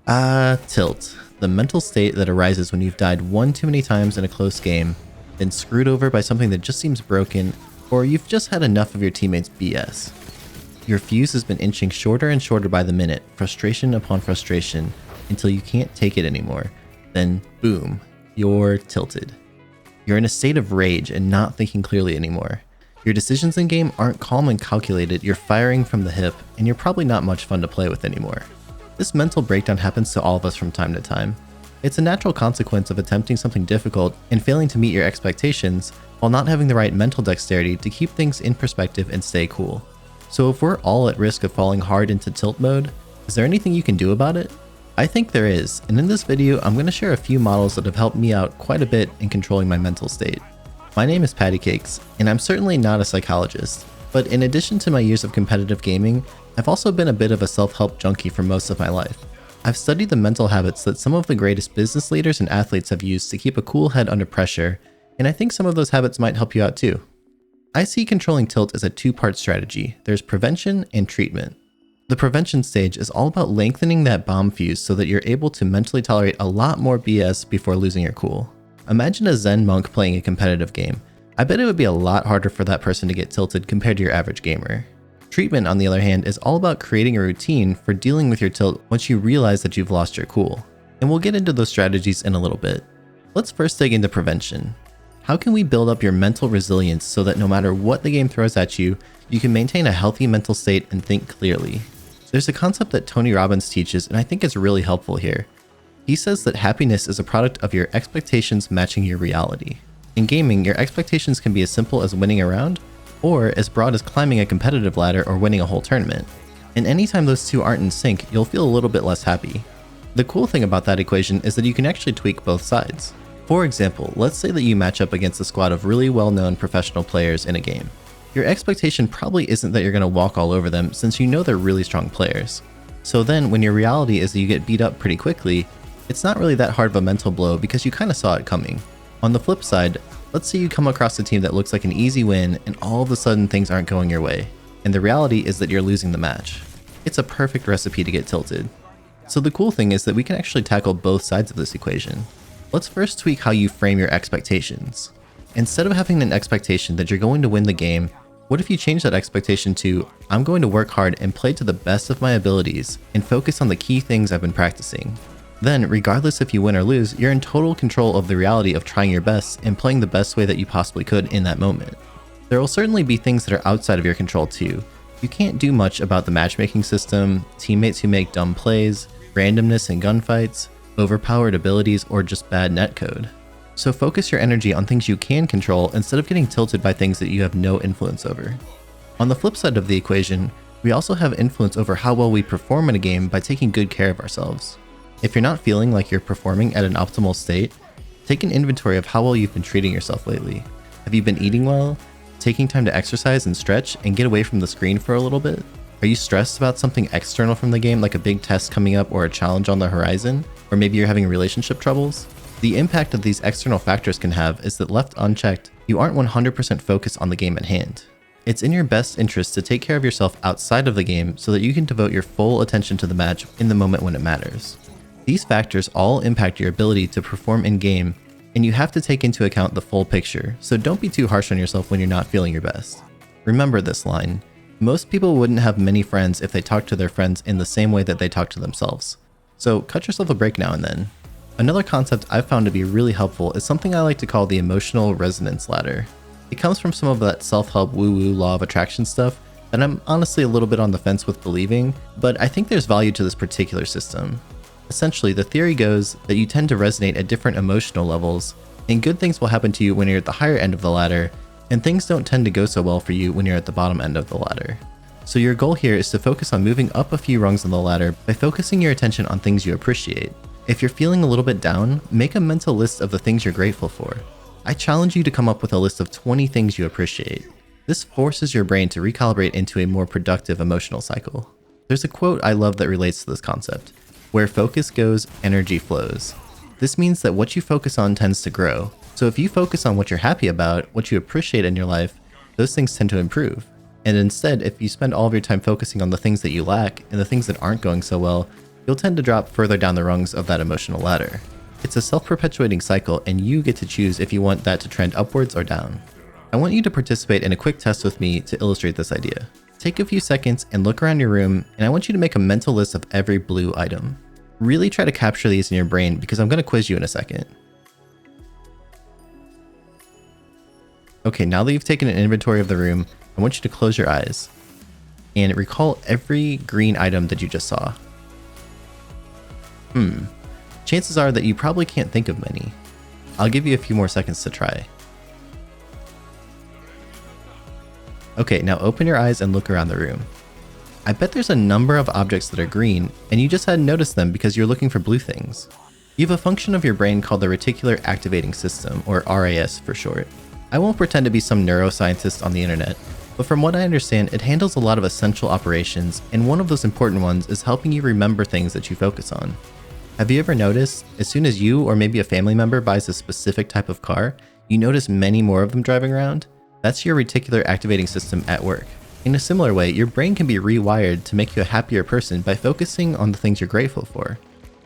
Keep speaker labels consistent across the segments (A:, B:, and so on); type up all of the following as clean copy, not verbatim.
A: Tilt. The mental state that arises when you've died one too many times in a close game, been screwed over by something that just seems broken, or you've just had enough of your teammates' BS. Your fuse has been inching shorter and shorter by the minute, frustration upon frustration, until you can't take it anymore. Then, boom, you're tilted. You're in a state of rage and not thinking clearly anymore. Your decisions in game aren't calm and calculated, you're firing from the hip, and you're probably not much fun to play with anymore. This mental breakdown happens to all of us from time to time. It's a natural consequence of attempting something difficult and failing to meet your expectations while not having the right mental dexterity to keep things in perspective and stay cool. So if we're all at risk of falling hard into tilt mode, is there anything you can do about it? I think there is, and in this video I'm going to share a few models that have helped me out quite a bit in controlling my mental state. My name is Pattycakes, and I'm certainly not a psychologist, but in addition to my years of competitive gaming, I've also been a bit of a self-help junkie for most of my life. I've studied the mental habits that some of the greatest business leaders and athletes have used to keep a cool head under pressure, and I think some of those habits might help you out too. I see controlling tilt as a two-part strategy. There's prevention and treatment. The prevention stage is all about lengthening that bomb fuse so that you're able to mentally tolerate a lot more BS before losing your cool. Imagine a Zen monk playing a competitive game. I bet it would be a lot harder for that person to get tilted compared to your average gamer. Treatment, on the other hand, is all about creating a routine for dealing with your tilt once you realize that you've lost your cool. And we'll get into those strategies in a little bit. Let's first dig into prevention. How can we build up your mental resilience so that no matter what the game throws at you, you can maintain a healthy mental state and think clearly? There's a concept that Tony Robbins teaches, and I think it's really helpful here. He says that happiness is a product of your expectations matching your reality. In gaming, your expectations can be as simple as winning a round, or as broad as climbing a competitive ladder or winning a whole tournament. And anytime those two aren't in sync, you'll feel a little bit less happy. The cool thing about that equation is that you can actually tweak both sides. For example, let's say that you match up against a squad of really well-known professional players in a game. Your expectation probably isn't that you're going to walk all over them since you know they're really strong players. So then when your reality is that you get beat up pretty quickly, it's not really that hard of a mental blow because you kind of saw it coming. On the flip side, let's say you come across a team that looks like an easy win and all of a sudden things aren't going your way, and the reality is that you're losing the match. It's a perfect recipe to get tilted. So the cool thing is that we can actually tackle both sides of this equation. Let's first tweak how you frame your expectations. Instead of having an expectation that you're going to win the game, what if you change that expectation to, I'm going to work hard and play to the best of my abilities and focus on the key things I've been practicing. Then, regardless if you win or lose, you're in total control of the reality of trying your best and playing the best way that you possibly could in that moment. There will certainly be things that are outside of your control too. You can't do much about the matchmaking system, teammates who make dumb plays, randomness in gunfights, overpowered abilities, or just bad netcode. So focus your energy on things you can control instead of getting tilted by things that you have no influence over. On the flip side of the equation, we also have influence over how well we perform in a game by taking good care of ourselves. If you're not feeling like you're performing at an optimal state, take an inventory of how well you've been treating yourself lately. Have you been eating well? Taking time to exercise and stretch and get away from the screen for a little bit? Are you stressed about something external from the game like a big test coming up or a challenge on the horizon? Or maybe you're having relationship troubles? The impact that these external factors can have is that left unchecked, you aren't 100% focused on the game at hand. It's in your best interest to take care of yourself outside of the game so that you can devote your full attention to the match in the moment when it matters. These factors all impact your ability to perform in-game, and you have to take into account the full picture, so don't be too harsh on yourself when you're not feeling your best. Remember this line: most people wouldn't have many friends if they talked to their friends in the same way that they talk to themselves. So cut yourself a break now and then. Another concept I've found to be really helpful is something I like to call the emotional resonance ladder. It comes from some of that self-help woo-woo law of attraction stuff that I'm honestly a little bit on the fence with believing, but I think there's value to this particular system. Essentially, the theory goes that you tend to resonate at different emotional levels, and good things will happen to you when you're at the higher end of the ladder, and things don't tend to go so well for you when you're at the bottom end of the ladder. So your goal here is to focus on moving up a few rungs on the ladder by focusing your attention on things you appreciate. If you're feeling a little bit down, make a mental list of the things you're grateful for. I challenge you to come up with a list of 20 things you appreciate. This forces your brain to recalibrate into a more productive emotional cycle. There's a quote I love that relates to this concept: where focus goes, energy flows. This means that what you focus on tends to grow. So if you focus on what you're happy about, what you appreciate in your life, those things tend to improve. And instead, if you spend all of your time focusing on the things that you lack and the things that aren't going so well, you'll tend to drop further down the rungs of that emotional ladder. It's a self-perpetuating cycle, and you get to choose if you want that to trend upwards or down. I want you to participate in a quick test with me to illustrate this idea. Take a few seconds and look around your room, and I want you to make a mental list of every blue item. Really try to capture these in your brain because I'm going to quiz you in a second. Okay, now that you've taken an inventory of the room, I want you to close your eyes and recall every green item that you just saw. Chances are that you probably can't think of many. I'll give you a few more seconds to try. Okay, now open your eyes and look around the room. I bet there's a number of objects that are green, and you just hadn't noticed them because you're looking for blue things. You have a function of your brain called the Reticular Activating System, or RAS for short. I won't pretend to be some neuroscientist on the internet, but from what I understand, it handles a lot of essential operations, and one of those important ones is helping you remember things that you focus on. Have you ever noticed, as soon as you or maybe a family member buys a specific type of car, you notice many more of them driving around? That's your reticular activating system at work. In a similar way, your brain can be rewired to make you a happier person by focusing on the things you're grateful for.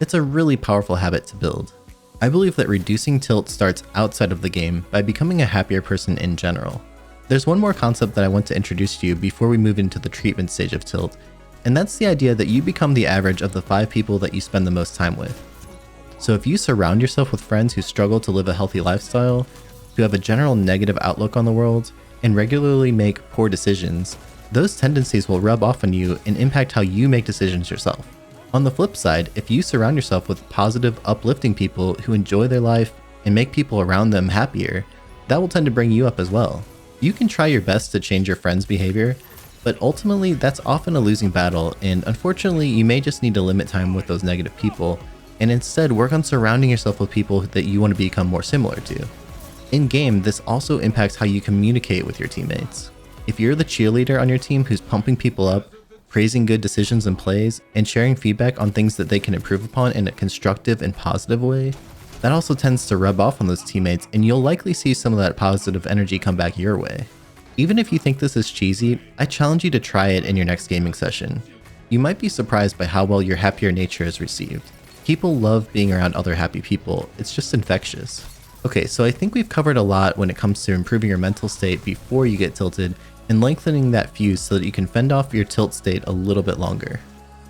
A: It's a really powerful habit to build. I believe that reducing tilt starts outside of the game by becoming a happier person in general. There's one more concept that I want to introduce to you before we move into the treatment stage of tilt, and that's the idea that you become the average of the 5 people that you spend the most time with. So if you surround yourself with friends who struggle to live a healthy lifestyle, who have a general negative outlook on the world, and regularly make poor decisions, those tendencies will rub off on you and impact how you make decisions yourself. On the flip side, if you surround yourself with positive, uplifting people who enjoy their life and make people around them happier, that will tend to bring you up as well. You can try your best to change your friends' behavior, but ultimately that's often a losing battle, and unfortunately you may just need to limit time with those negative people and instead work on surrounding yourself with people that you want to become more similar to. In game, this also impacts how you communicate with your teammates. If you're the cheerleader on your team who's pumping people up, praising good decisions and plays, and sharing feedback on things that they can improve upon in a constructive and positive way, that also tends to rub off on those teammates, and you'll likely see some of that positive energy come back your way. Even if you think this is cheesy, I challenge you to try it in your next gaming session. You might be surprised by how well your happier nature is received. People love being around other happy people, it's just infectious. Okay, so I think we've covered a lot when it comes to improving your mental state before you get tilted and lengthening that fuse so that you can fend off your tilt state a little bit longer.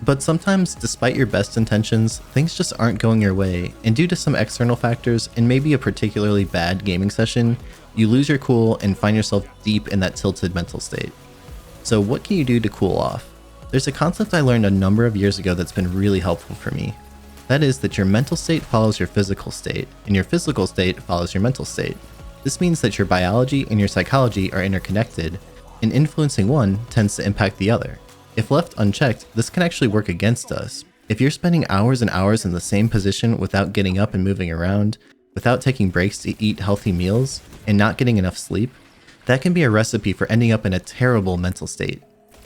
A: But sometimes, despite your best intentions, things just aren't going your way, and due to some external factors and maybe a particularly bad gaming session, you lose your cool and find yourself deep in that tilted mental state. So what can you do to cool off? There's a concept I learned a number of years ago that's been really helpful for me. That is that your mental state follows your physical state, and your physical state follows your mental state. This means that your biology and your psychology are interconnected, and influencing one tends to impact the other. If left unchecked, this can actually work against us. If you're spending hours and hours in the same position without getting up and moving around, without taking breaks to eat healthy meals, and not getting enough sleep, that can be a recipe for ending up in a terrible mental state.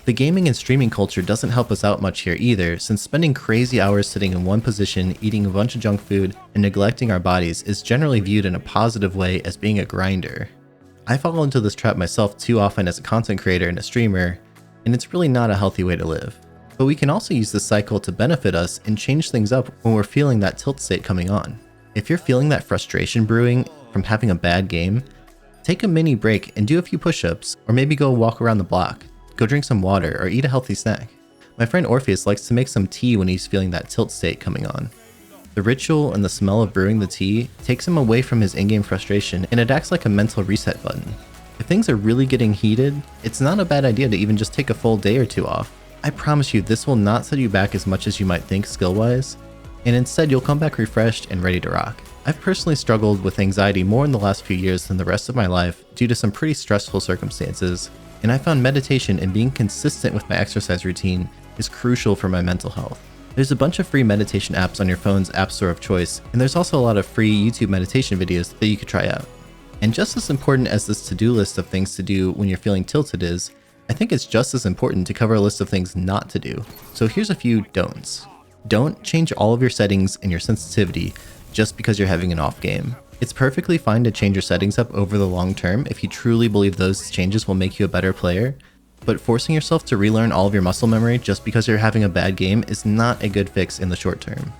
A: The gaming and streaming culture doesn't help us out much here either, since spending crazy hours sitting in one position, eating a bunch of junk food, and neglecting our bodies is generally viewed in a positive way as being a grinder. I fall into this trap myself too often as a content creator and a streamer, and it's really not a healthy way to live. But we can also use this cycle to benefit us and change things up when we're feeling that tilt state coming on. If you're feeling that frustration brewing from having a bad game, take a mini break and do a few push-ups, or maybe go walk around the block. Go drink some water or eat a healthy snack. My friend Orpheus likes to make some tea when he's feeling that tilt state coming on. The ritual and the smell of brewing the tea takes him away from his in-game frustration, and it acts like a mental reset button. If things are really getting heated, it's not a bad idea to even just take a full day or two off. I promise you this will not set you back as much as you might think skill-wise, and instead you'll come back refreshed and ready to rock. I've personally struggled with anxiety more in the last few years than the rest of my life due to some pretty stressful circumstances, and I found meditation and being consistent with my exercise routine is crucial for my mental health. There's a bunch of free meditation apps on your phone's app store of choice, and there's also a lot of free YouTube meditation videos that you could try out. And just as important as this to-do list of things to do when you're feeling tilted is, I think it's just as important to cover a list of things not to do. So here's a few don'ts. Don't change all of your settings and your sensitivity just because you're having an off game. It's perfectly fine to change your settings up over the long term if you truly believe those changes will make you a better player, but forcing yourself to relearn all of your muscle memory just because you're having a bad game is not a good fix in the short term.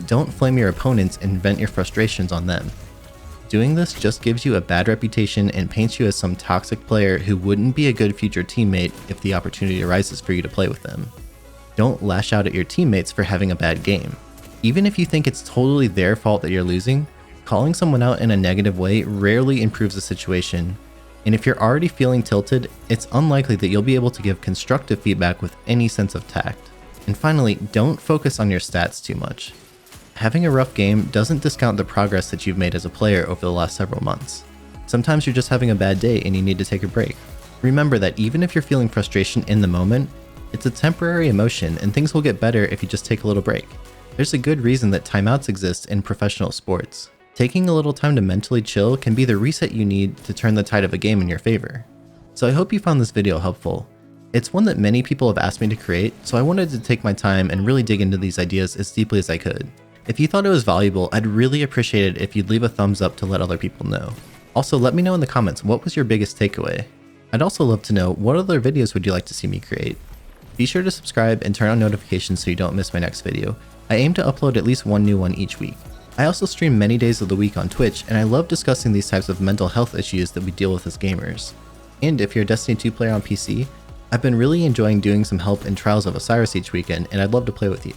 A: Don't flame your opponents and vent your frustrations on them. Doing this just gives you a bad reputation and paints you as some toxic player who wouldn't be a good future teammate if the opportunity arises for you to play with them. Don't lash out at your teammates for having a bad game. Even if you think it's totally their fault that you're losing, calling someone out in a negative way rarely improves the situation, and if you're already feeling tilted, it's unlikely that you'll be able to give constructive feedback with any sense of tact. And finally, don't focus on your stats too much. Having a rough game doesn't discount the progress that you've made as a player over the last several months. Sometimes you're just having a bad day and you need to take a break. Remember that even if you're feeling frustration in the moment, it's a temporary emotion and things will get better if you just take a little break. There's a good reason that timeouts exist in professional sports. Taking a little time to mentally chill can be the reset you need to turn the tide of a game in your favor. So I hope you found this video helpful. It's one that many people have asked me to create, so I wanted to take my time and really dig into these ideas as deeply as I could. If you thought it was valuable, I'd really appreciate it if you'd leave a thumbs up to let other people know. Also, let me know in the comments what was your biggest takeaway. I'd also love to know what other videos would you like to see me create. Be sure to subscribe and turn on notifications so you don't miss my next video. I aim to upload at least one new one each week. I also stream many days of the week on Twitch, and I love discussing these types of mental health issues that we deal with as gamers. And if you're a Destiny 2 player on PC, I've been really enjoying doing some help in Trials of Osiris each weekend, and I'd love to play with you.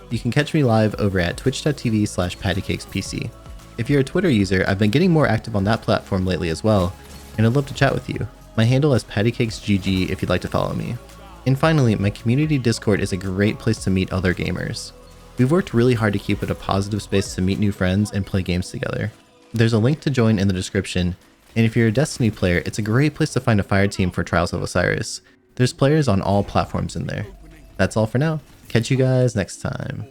A: You can catch me live over at twitch.tv/pattycakespc. If you're a Twitter user, I've been getting more active on that platform lately as well, and I'd love to chat with you. My handle is pattycakesgg if you'd like to follow me. And finally, my community Discord is a great place to meet other gamers. We've worked really hard to keep it a positive space to meet new friends and play games together. There's a link to join in the description, and if you're a Destiny player, it's a great place to find a fire team for Trials of Osiris. There's players on all platforms in there. That's all for now. Catch you guys next time.